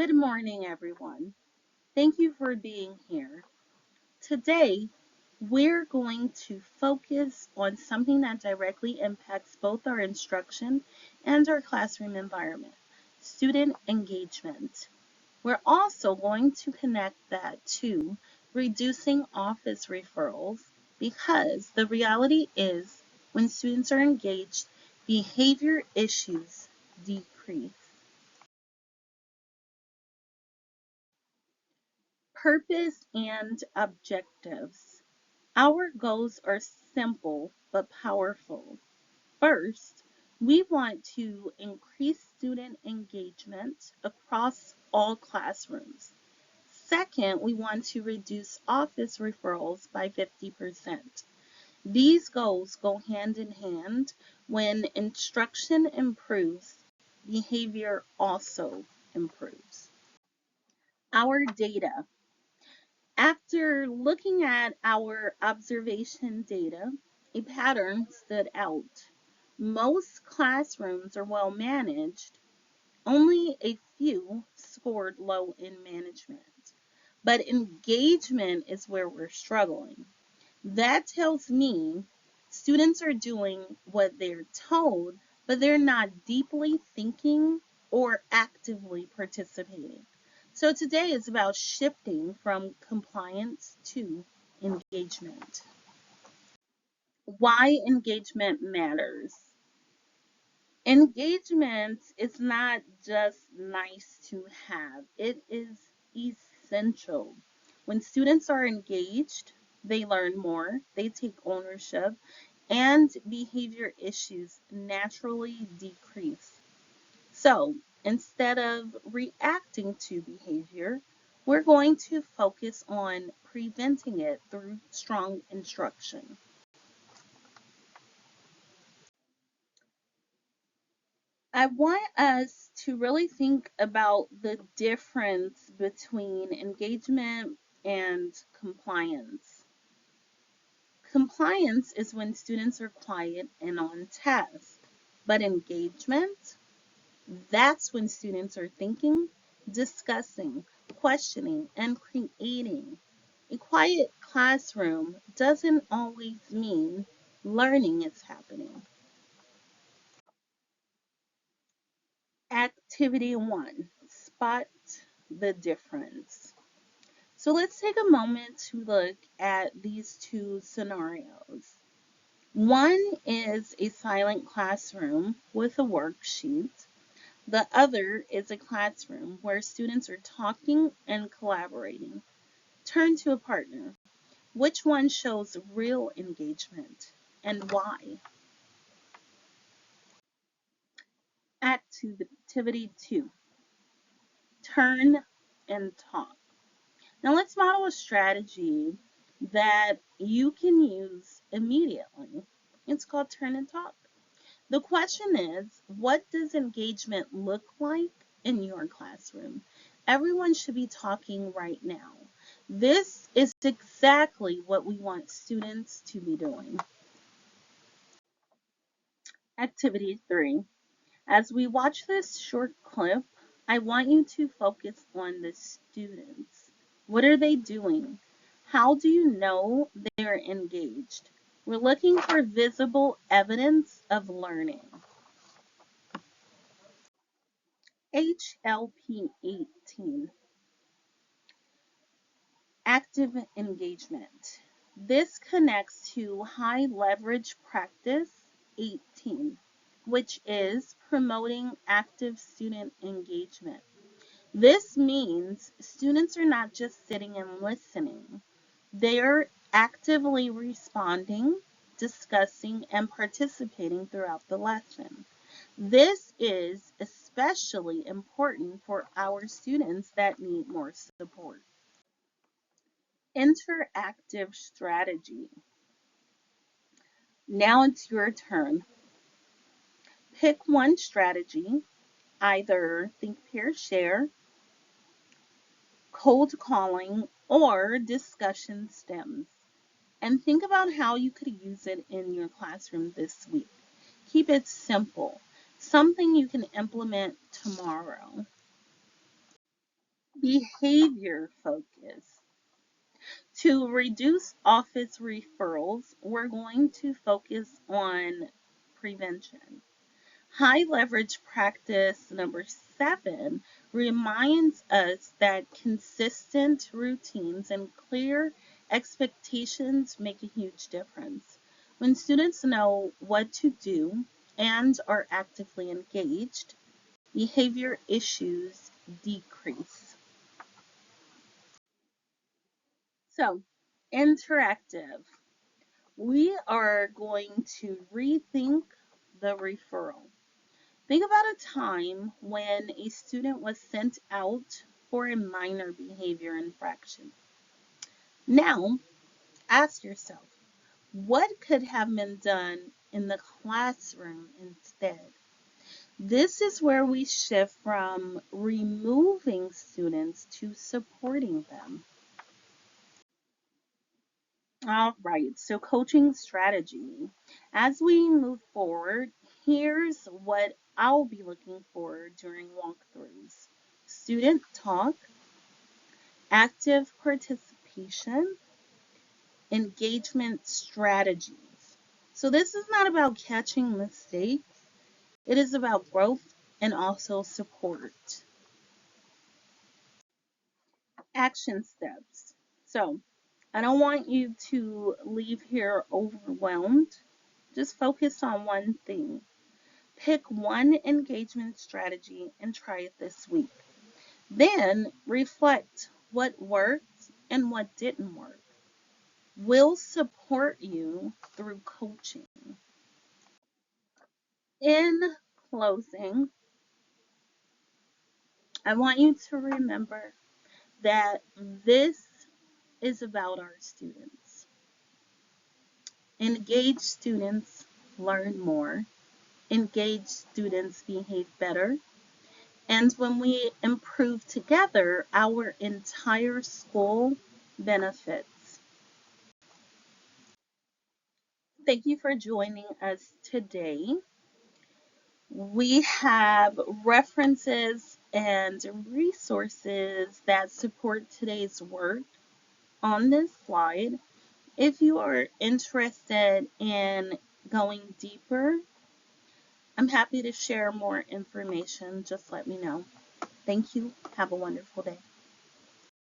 Good morning, everyone. Thank you for being here. Today, we're going to focus on something that directly impacts both our instruction and our classroom environment, student engagement. We're also going to connect that to reducing office referrals because the reality is when students are engaged, behavior issues decrease. Purpose and objectives. Our goals are simple but powerful. First, we want to increase student engagement across all classrooms. Second, we want to reduce office referrals by 50%. These goals go hand in hand. When instruction improves, behavior also improves. Our data. After looking at our observation data, a pattern stood out. Most classrooms are well managed, only a few scored low in management. But engagement is where we're struggling. That tells me students are doing what they're told, but they're not deeply thinking or actively participating. So today is about shifting from compliance to engagement. Why engagement matters. Engagement is not just nice to have, it is essential. When students are engaged, they learn more, they take ownership, and behavior issues naturally decrease. So instead of reacting to behavior, we're going to focus on preventing it through strong instruction. I want us to really think about the difference between engagement and compliance. Compliance is when students are quiet and on task, but engagement, that's when students are thinking, discussing, questioning, and creating. A quiet classroom doesn't always mean learning is happening. Activity one, spot the difference. So let's take a moment to look at these two scenarios. One is a silent classroom with a worksheet. The other is a classroom where students are talking and collaborating. Turn to a partner. Which one shows real engagement and why? Activity 2. Turn and talk. Now let's model a strategy that you can use immediately. It's called turn and talk. The question is, what does engagement look like in your classroom? Everyone should be talking right now. This is exactly what we want students to be doing. Activity 3. As we watch this short clip, I want you to focus on the students. What are they doing? How do you know they're engaged? We're looking for visible evidence of learning. HLP 18, active engagement. This connects to high leverage practice 18, which is promoting active student engagement. This means students are not just sitting and listening. They are actively responding, discussing, and participating throughout the lesson. This is especially important for our students that need more support. Interactive strategy. Now it's your turn. Pick one strategy, either think, pair, share, cold calling, or discussion stems, and think about how you could use it in your classroom this week. Keep it simple, something you can implement tomorrow. behavior focus. To reduce office referrals, we're going to focus on prevention. High leverage practice number 7 reminds us that consistent routines and clear expectations make a huge difference. When students know what to do and are actively engaged, behavior issues decrease. So, interactive. We are going to rethink the referral. Think about a time when a student was sent out for a minor behavior infraction. Now, ask yourself, what could have been done in the classroom instead? This is where we shift from removing students to supporting them. All right, so coaching strategy. As we move forward, here's what I'll be looking for during walkthroughs: student talk, active participation, engagement strategies. So, this is not about catching mistakes, it is about growth and also support. Action steps. So, I don't want you to leave here overwhelmed. Just focus on one thing. Pick one engagement strategy and try it this week. Then reflect what worked and what didn't work. We'll support you through coaching. In closing, I want you to remember that this is about our students. Engaged students learn more. Engaged students behave better. And when we improve together, our entire school benefits. Thank you for joining us today. We have references and resources that support today's work on this slide. If you are interested in going deeper, I'm happy to share more information. Just let me know. Thank you. Have a wonderful day.